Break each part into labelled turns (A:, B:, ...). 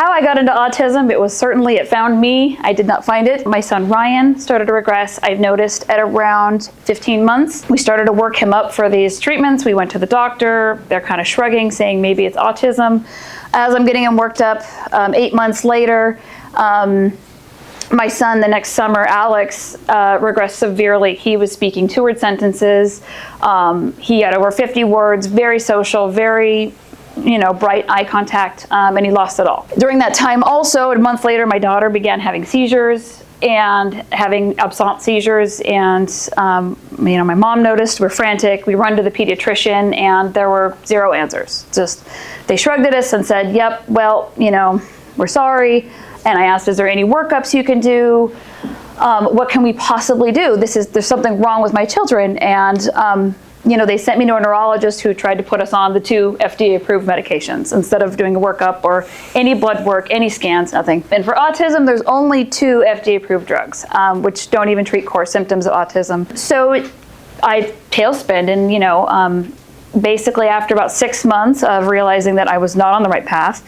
A: how I got into autism, it found me. I did not find it. My son Ryan started to regress. I've noticed at around 15 months. We started to work him up for these treatments. We went to the doctor. They're kind of shrugging, saying maybe it's autism. As I'm getting him worked up, 8 months later, my son, the next summer, Alex, regressed severely. He was speaking 2-word sentences. He had over 50 words, very social, very bright eye contact, and he lost it all. During that time also, a month later, my daughter began having seizures and having absent seizures, and my mom noticed. We're frantic. We run to the pediatrician, and there were 0 answers. Just, they shrugged at us and said, yep, well, we're sorry. And I asked, is there any workups you can do? What can we possibly do? There's something wrong with my children. And they sent me to a neurologist who tried to put us on the 2 FDA-approved medications instead of doing a workup or any blood work, any scans, nothing. And for autism, there's only 2 FDA-approved drugs, which don't even treat core symptoms of autism. So I tailspinned, and basically after about 6 months of realizing that I was not on the right path,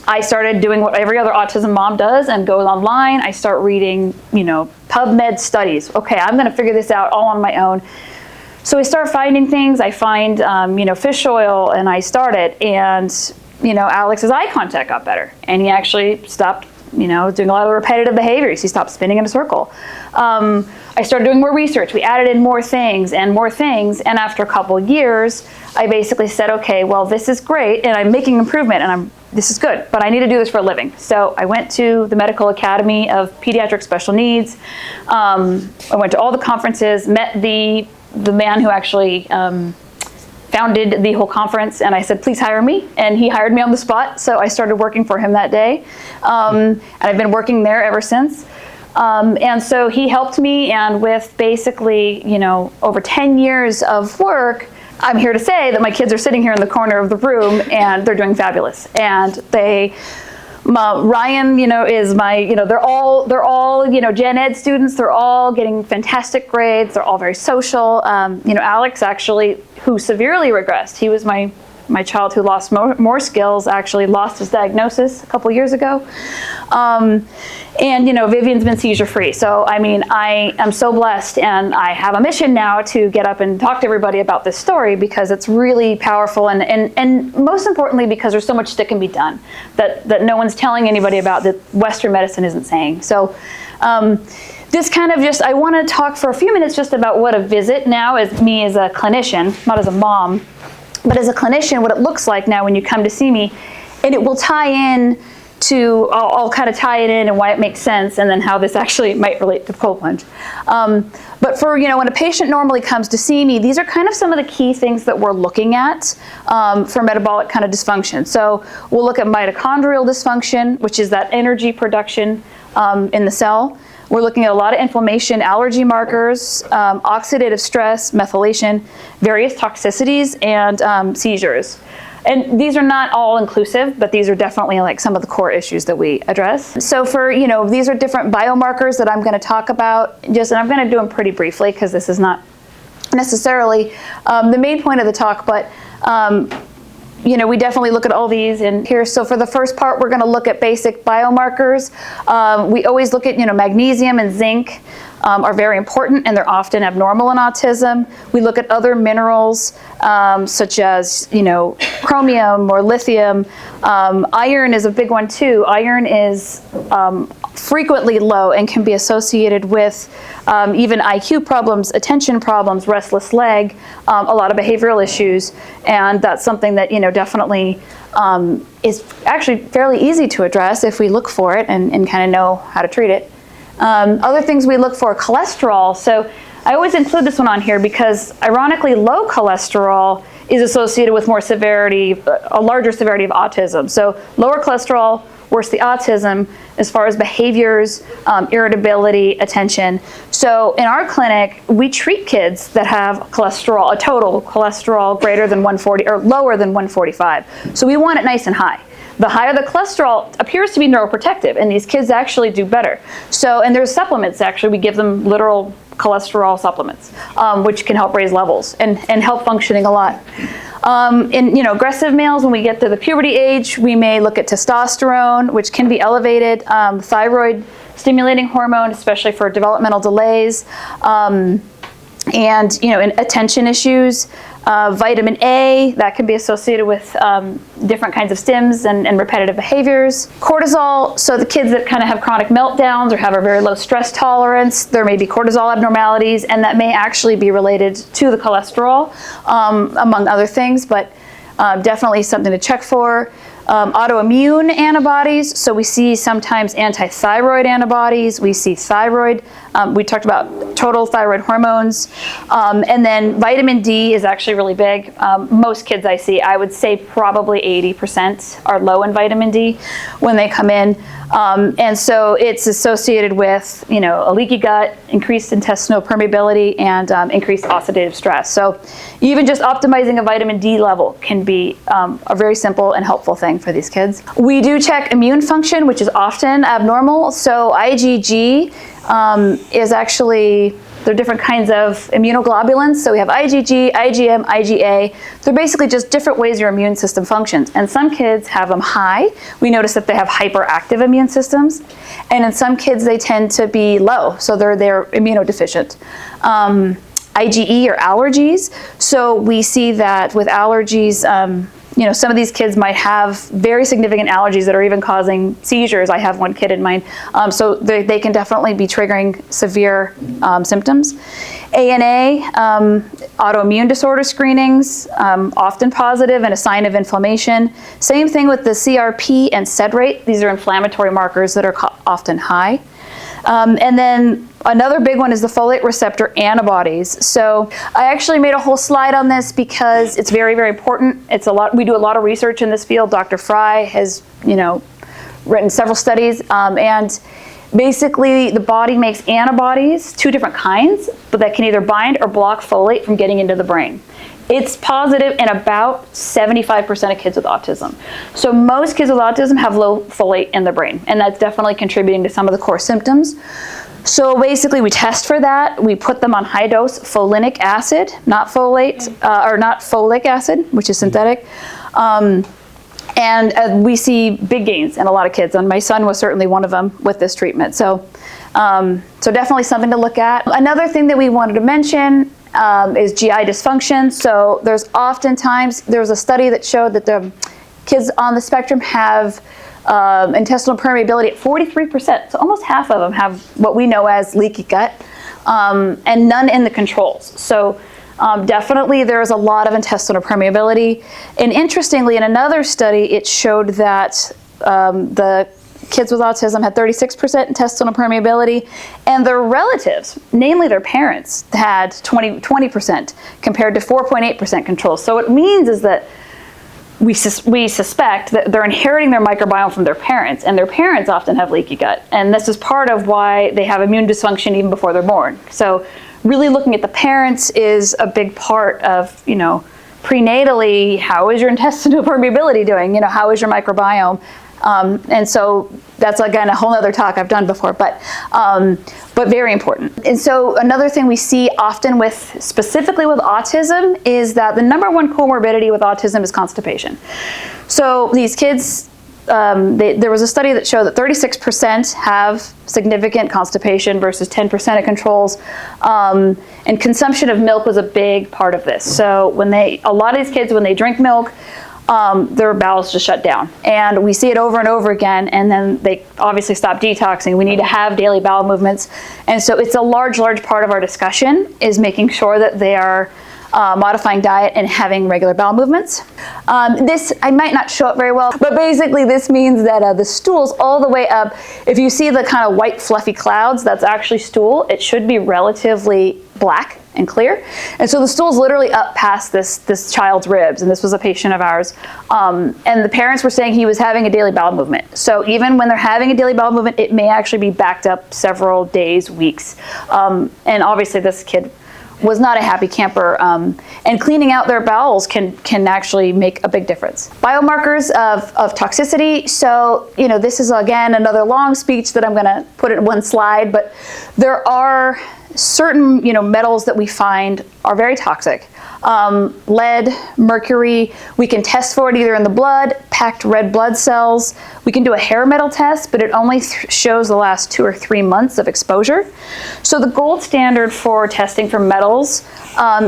A: I started doing what every other autism mom does and goes online. I start reading, PubMed studies. Okay, I'm going to figure this out all on my own. So I start finding things. I find, fish oil, and I start it. And, Alex's eye contact got better. And he actually stopped, doing a lot of the repetitive behaviors. He stopped spinning in a circle. I started doing more research. We added in more things. And after a couple of years, I basically said, okay, well, this is great. And I'm making improvement. And this is good, but I need to do this for a living. So I went to the Medical Academy of Pediatric Special Needs. I went to all the conferences, met the man who actually founded the whole conference, and I said, please hire me. And he hired me on the spot, so I started working for him that day. And I've been working there ever since. And so he helped me, and with basically, over 10 years of work, I'm here to say that my kids are sitting here in the corner of the room, and they're doing fabulous. And Ryan, is they're all, gen ed students. They're all getting fantastic grades. They're all very social. Alex actually, who severely regressed, he was my child who lost more skills, actually lost his diagnosis a couple years ago. And Vivian's been seizure-free. So, I am so blessed, and I have a mission now to get up and talk to everybody about this story because it's really powerful, and most importantly, because there's so much that can be done that no one's telling anybody about, that Western medicine isn't saying. So, this kind of I want to talk for a few minutes just about what a visit now is, me as a clinician, not as a mom, but as a clinician, what it looks like now when you come to see me, and it will tie in to, I'll kind of tie it in and why it makes sense, and then how this actually might relate to Plunge. But for, when a patient normally comes to see me, these are kind of some of the key things that we're looking at for metabolic kind of dysfunction. So we'll look at mitochondrial dysfunction, which is that energy production in the cell. We're looking at a lot of inflammation, allergy markers, oxidative stress, methylation, various toxicities, and seizures. And these are not all inclusive, but these are definitely like some of the core issues that we address. So for, these are different biomarkers that I'm going to talk about, and I'm going to do them pretty briefly because this is not necessarily the main point of the talk, but we definitely look at all these in here. So for the first part, we're going to look at basic biomarkers. We always look at, magnesium and zinc are very important, and they're often abnormal in autism. We look at other minerals such as, chromium or lithium. Iron is a big one too. Iron is frequently low and can be associated with even IQ problems, attention problems, restless leg, a lot of behavioral issues, and that's something that definitely is actually fairly easy to address if we look for it and kind of know how to treat it. Other things we look for, cholesterol. So I always include this one on here because ironically low cholesterol is associated with more severity, a larger severity of autism. So lower cholesterol, worse the autism as far as behaviors, irritability, attention. So in our clinic, we treat kids that have cholesterol, a total cholesterol greater than 140 or lower than 145. So we want it nice and high. The higher the cholesterol appears to be neuroprotective, and these kids actually do better. So, and there's supplements actually, we give them literal cholesterol supplements, which can help raise levels and help functioning a lot. In aggressive males, when we get to the puberty age, we may look at testosterone, which can be elevated, thyroid stimulating hormone, especially for developmental delays, and in attention issues. Vitamin A, that can be associated with different kinds of stims and repetitive behaviors. Cortisol, so the kids that kind of have chronic meltdowns or have a very low stress tolerance, there may be cortisol abnormalities, and that may actually be related to the cholesterol, among other things, but definitely something to check for. Autoimmune antibodies, so we see sometimes anti-thyroid antibodies, we see thyroid, we talked about total thyroid hormones, and then vitamin D is actually really big. Most kids I see, I would say probably 80% are low in vitamin D when they come in, and so it's associated with a leaky gut, increased intestinal permeability, and increased oxidative stress. So even just optimizing a vitamin D level can be a very simple and helpful thing for these kids. We do check immune function, which is often abnormal. So IgG is actually, there are different kinds of immunoglobulins. So we have IgG, IgM, IgA. They're basically just different ways your immune system functions. And some kids have them high. We notice that they have hyperactive immune systems. And in some kids, they tend to be low. So they're immunodeficient. IgE or allergies. So we see that with allergies, some of these kids might have very significant allergies that are even causing seizures. I have one kid in mind. So they can definitely be triggering severe symptoms. ANA, autoimmune disorder screenings, often positive and a sign of inflammation. Same thing with the CRP and SED rate. These are inflammatory markers that are often high. And then another big one is the folate receptor antibodies. So I actually made a whole slide on this because it's very, very important. We do a lot of research in this field. Dr. Fry has, written several studies, and basically the body makes antibodies, 2 different kinds, but that can either bind or block folate from getting into the brain. It's positive in about 75% of kids with autism. So most kids with autism have low folate in the brain, and that's definitely contributing to some of the core symptoms. So basically we test for that. We put them on high dose folinic acid, not folate, or not folic acid, which is synthetic. And we see big gains in a lot of kids, and my son was certainly one of them with this treatment. So definitely something to look at. Another thing that we wanted to mention is GI dysfunction. So there's a study that showed that the kids on the spectrum have intestinal permeability at 43%. So almost half of them have what we know as leaky gut, and none in the controls. So definitely there's a lot of intestinal permeability. And interestingly, in another study, it showed that the kids with autism had 36% intestinal permeability, and their relatives, namely their parents, had 20% compared to 4.8% control. So what it means is that we suspect that they're inheriting their microbiome from their parents, and their parents often have leaky gut. And this is part of why they have immune dysfunction even before they're born. So really looking at the parents is a big part of, prenatally, how is your intestinal permeability doing? How is your microbiome? And so that's, again, a whole other talk I've done before, but very important. And so another thing we see often specifically with autism is that the #1 comorbidity with autism is constipation. So these kids, there was a study that showed that 36% have significant constipation versus 10% of controls. And consumption of milk was a big part of this. So a lot of these kids, when they drink milk, their bowels just shut down. And we see it over and over again, and then they obviously stop detoxing. We need to have daily bowel movements. And so it's a large part of our discussion is making sure that they are modifying diet and having regular bowel movements. This, I might not show it very well, but basically this means that the stool's all the way up. If you see the kind of white fluffy clouds, that's actually stool. It should be relatively black and clear. And so the stool's literally up past this child's ribs, and this was a patient of ours. And the parents were saying he was having a daily bowel movement. So even when they're having a daily bowel movement, it may actually be backed up several days, weeks. And obviously this kid was not a happy camper, and cleaning out their bowels can actually make a big difference. Biomarkers of toxicity. So, this is again another long speech that I'm going to put in one slide, but there are certain metals that we find are very toxic. lead, mercury. We can test for it either in the blood, packed red blood cells. We can do a hair metal test, but it only shows the last 2 or 3 months of exposure. So the gold standard for testing for metals,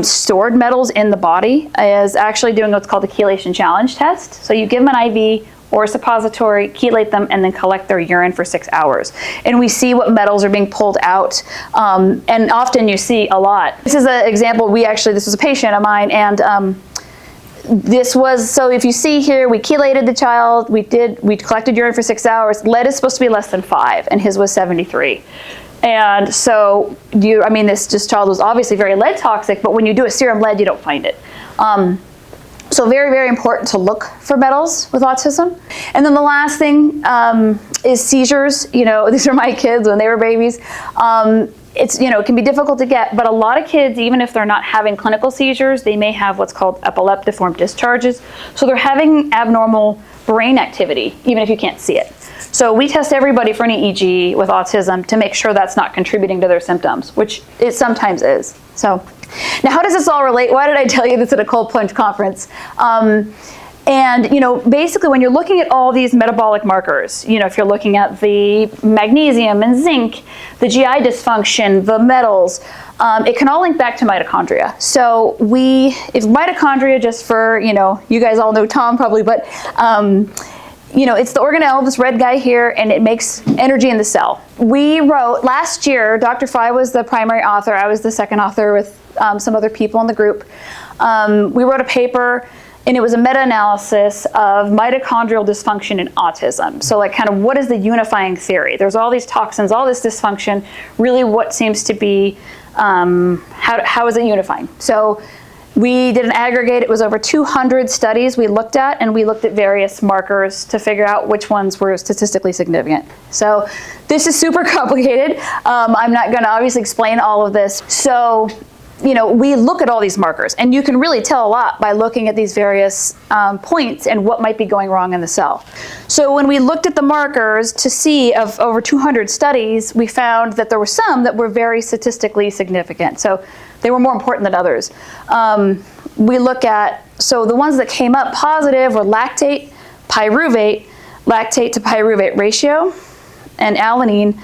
A: stored metals in the body, is actually doing what's called the chelation challenge test. So you give them an IV or a suppository, chelate them, and then collect their urine for 6 hours. And we see what metals are being pulled out, and often you see a lot. This is an example, this was a patient of mine, and so if you see here, we chelated the child, we collected urine for 6 hours. Lead is supposed to be less than 5, and his was 73. And so, this child was obviously very lead toxic, but when you do a serum lead, you don't find it. So very, very important to look for metals with autism. And then the last thing is seizures. These are my kids when they were babies. It can be difficult to get, but a lot of kids, even if they're not having clinical seizures, they may have what's called epileptiform discharges. So they're having abnormal brain activity, even if you can't see it. So we test everybody for an EEG with autism to make sure that's not contributing to their symptoms, which it sometimes is. So now how does this all relate? Why did I tell you this at a cold plunge conference? Basically when you're looking at all these metabolic markers, if you're looking at the magnesium and zinc, the GI dysfunction, the metals, it can all link back to mitochondria. So if mitochondria, just for, you guys all know Tom probably, but it's the organelle, this red guy here, and it makes energy in the cell. We wrote, last year, Dr. Fry was the primary author, I was the second author with some other people in the group. We wrote a paper, and it was a meta-analysis of mitochondrial dysfunction in autism. So what is the unifying theory? There's all these toxins, all this dysfunction, really what seems to be, how is it unifying? So we did an aggregate, it was over 200 studies we looked at, and we looked at various markers to figure out which ones were statistically significant. So this is super complicated. I'm not gonna obviously explain all of this. So, we look at all these markers, and you can really tell a lot by looking at these various points and what might be going wrong in the cell. So when we looked at the markers to see of over 200 studies, we found that there were some that were very statistically significant. So they were more important than others. So the ones that came up positive were lactate, pyruvate to pyruvate ratio, and alanine.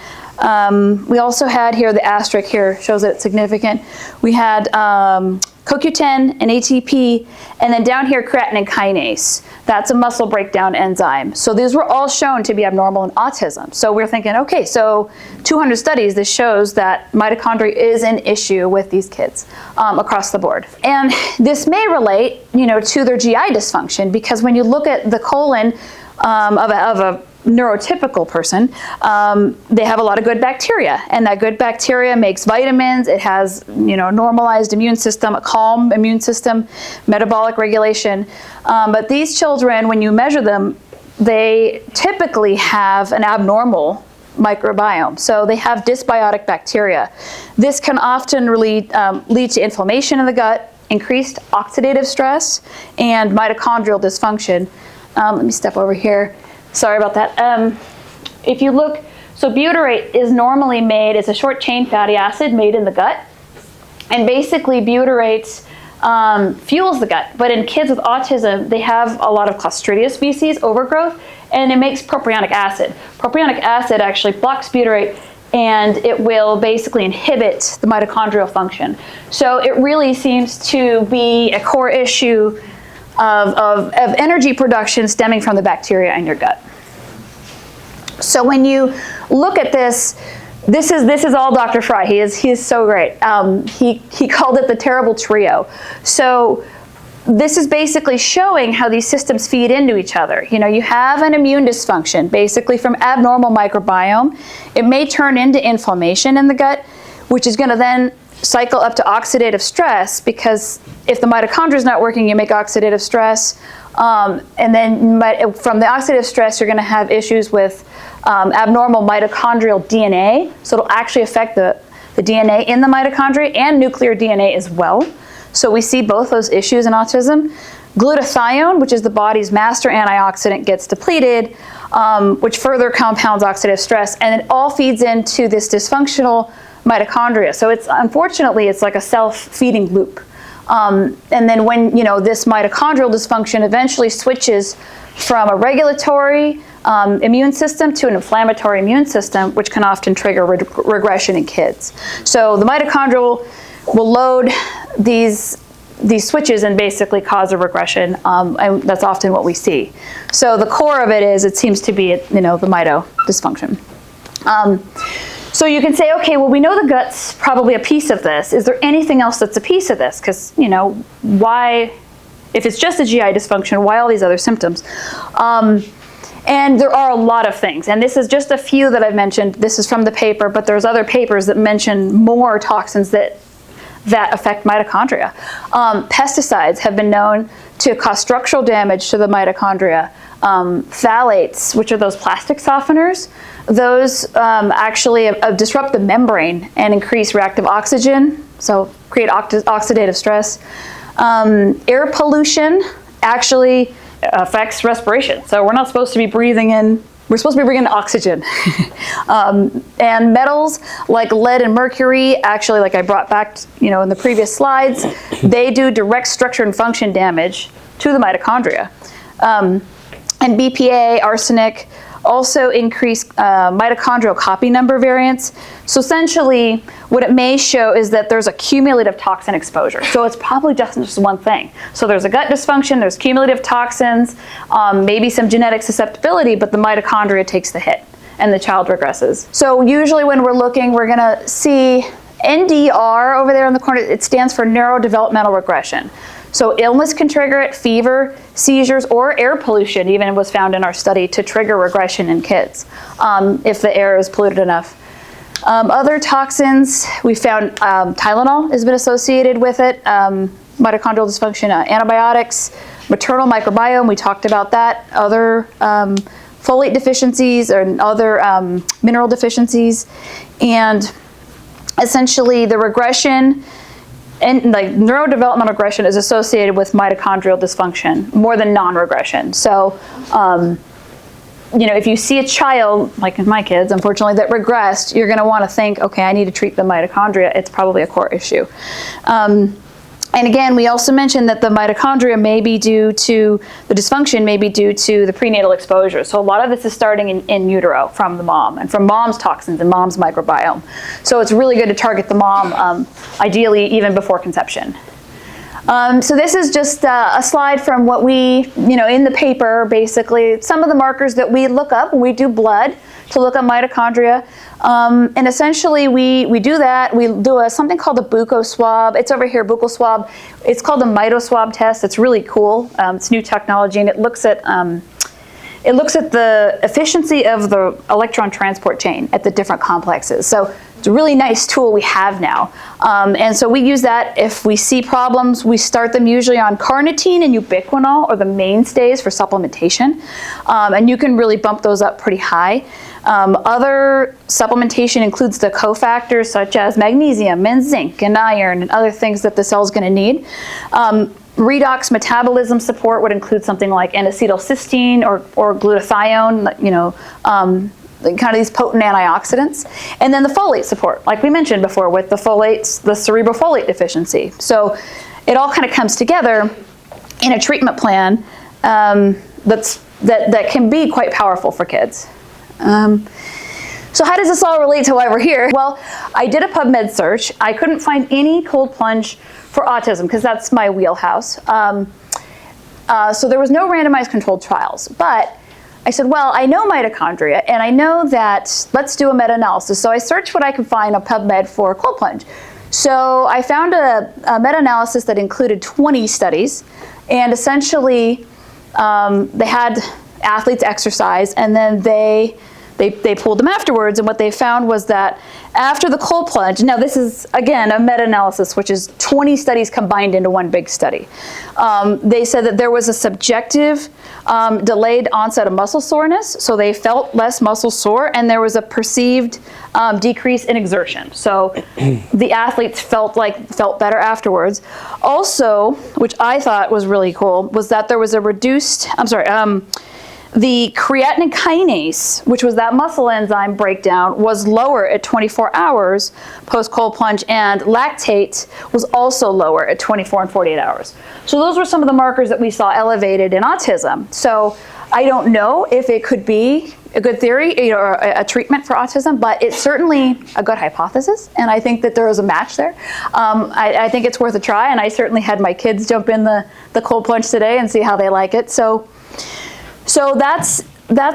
A: We also had here, the asterisk here shows that it's significant. We had CoQ10 and ATP, and then down here creatine kinase. That's a muscle breakdown enzyme. So these were all shown to be abnormal in autism. So we're thinking, okay, so 200 studies, this shows that mitochondria is an issue with these kids across the board. And this may relate, to their GI dysfunction, because when you look at the colon of a neurotypical person, they have a lot of good bacteria, and that good bacteria makes vitamins. It has, normalized immune system, a calm immune system, metabolic regulation. But these children, when you measure them, they typically have an abnormal microbiome. So they have dysbiotic bacteria. This can often really lead to inflammation in the gut, increased oxidative stress, and mitochondrial dysfunction. Let me step over here. Sorry about that. If you look, so butyrate is normally made, it's a short chain fatty acid made in the gut. And basically butyrate fuels the gut. But in kids with autism, they have a lot of Clostridia species overgrowth, and it makes propionic acid. Propionic acid actually blocks butyrate, and it will basically inhibit the mitochondrial function. So it really seems to be a core issue of energy production stemming from the bacteria in your gut. So when you look at this is all Dr. Fry. He is so great. He called it the terrible trio. So this is basically showing how these systems feed into each other. You have an immune dysfunction, basically from abnormal microbiome. It may turn into inflammation in the gut, which is going to then cycle up to oxidative stress, because if the mitochondria is not working, you make oxidative stress. And then from the oxidative stress, you're going to have issues with abnormal mitochondrial DNA. So it'll actually affect the DNA in the mitochondria and nuclear DNA as well. So we see both those issues in autism. Glutathione, which is the body's master antioxidant, gets depleted, which further compounds oxidative stress. And it all feeds into this dysfunctional mitochondria. So unfortunately, it's like a self-feeding loop. And then when, this mitochondrial dysfunction eventually switches from a regulatory immune system to an inflammatory immune system, which can often trigger regression in kids. So the mitochondrial will load these switches and basically cause a regression, and that's often what we see. So the core of it seems to be, the mito dysfunction. So you can say, okay, well, we know the gut's probably a piece of this. Is there anything else that's a piece of this? Because, why, if it's just a GI dysfunction, why all these other symptoms? And there are a lot of things. And this is just a few that I've mentioned. This is from the paper, but there's other papers that mention more toxins that affect mitochondria. Pesticides have been known to cause structural damage to the mitochondria. Phthalates, which are those plastic softeners, those actually disrupt the membrane and increase reactive oxygen, so create oxidative stress. Air pollution actually affects respiration. So we're not supposed to be breathing in, we're supposed to be breathing in oxygen. And metals like lead and mercury, actually, like I brought back, in the previous slides, they do direct structure and function damage to the mitochondria. And BPA, arsenic, also increase mitochondrial copy number variants. So essentially, what it may show is that there's a cumulative toxin exposure. So it's probably just one thing. So there's a gut dysfunction, there's cumulative toxins, maybe some genetic susceptibility, but the mitochondria takes the hit and the child regresses. So usually when we're looking, we're gonna see NDR over there in the corner. It stands for neurodevelopmental regression. So illness can trigger it, fever, seizures, or air pollution even was found in our study to trigger regression in kids if the air is polluted enough. Other toxins, we found Tylenol has been associated with it, mitochondrial dysfunction, antibiotics, maternal microbiome, we talked about that, other folate deficiencies or other mineral deficiencies, and essentially the regression and like neurodevelopmental regression is associated with mitochondrial dysfunction more than non-regression. So, if you see a child, like my kids, unfortunately, that regressed, you're going to want to think, okay, I need to treat the mitochondria. It's probably a core issue. And again, we also mentioned that the mitochondria may be due to, the dysfunction may be due to the prenatal exposure. So a lot of this is starting in utero from the mom and from mom's toxins and mom's microbiome. So it's really good to target the mom, ideally even before conception. So this is just a slide from what we, in the paper, basically, some of the markers that we look up when we do blood to look at mitochondria. And essentially we do that, we do something called a buccal swab. It's over here, buccal swab. It's called the mitoswab test. It's really cool. It's new technology, and it looks at the efficiency of the electron transport chain at the different complexes. So it's a really nice tool we have now. And so we use that if we see problems. We start them usually on carnitine and ubiquinol, or the mainstays for supplementation. And you can really bump those up pretty high. Other supplementation includes the cofactors such as magnesium and zinc and iron and other things that the cell's going to need. Redox metabolism support would include something like N-acetylcysteine or glutathione, kind of these potent antioxidants. And then the folate support, like we mentioned before with the folates, the cerebrofolate deficiency. So it all kind of comes together in a treatment plan that can be quite powerful for kids. So how does this all relate to why we're here? Well, I did a PubMed search. I couldn't find any cold plunge for autism because that's my wheelhouse. So there was no randomized controlled trials, but I said, well, I know mitochondria and I know that let's do a meta-analysis. So I searched what I could find on PubMed for cold plunge. So I found a meta-analysis that included 20 studies, and essentially they had athletes exercise, and then they pulled them afterwards, and what they found was that after the cold plunge, now this is again a meta-analysis which is 20 studies combined into one big study. They said that there was a subjective delayed onset of muscle soreness, so they felt less muscle sore, and there was a perceived decrease in exertion. So the athletes felt better afterwards. Also, which I thought was really cool, was that there was a reduced, the creatine kinase, which was that muscle enzyme breakdown, was lower at 24 hours post cold plunge, and lactate was also lower at 24 and 48 hours. So those were some of the markers that we saw elevated in autism. So I don't know if it could be a good theory, or a treatment for autism, but it's certainly a good hypothesis, and I think that there is a match there. I think it's worth a try, and I certainly had my kids jump in the cold plunge today and see how they like it. So that's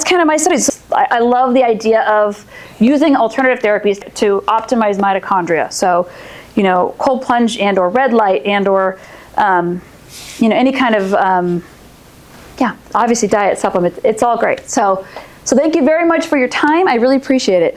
A: kind of my studies. I love the idea of using alternative therapies to optimize mitochondria. So, cold plunge and or red light and or, any kind of, obviously diet supplement. It's all great. So thank you very much for your time. I really appreciate it.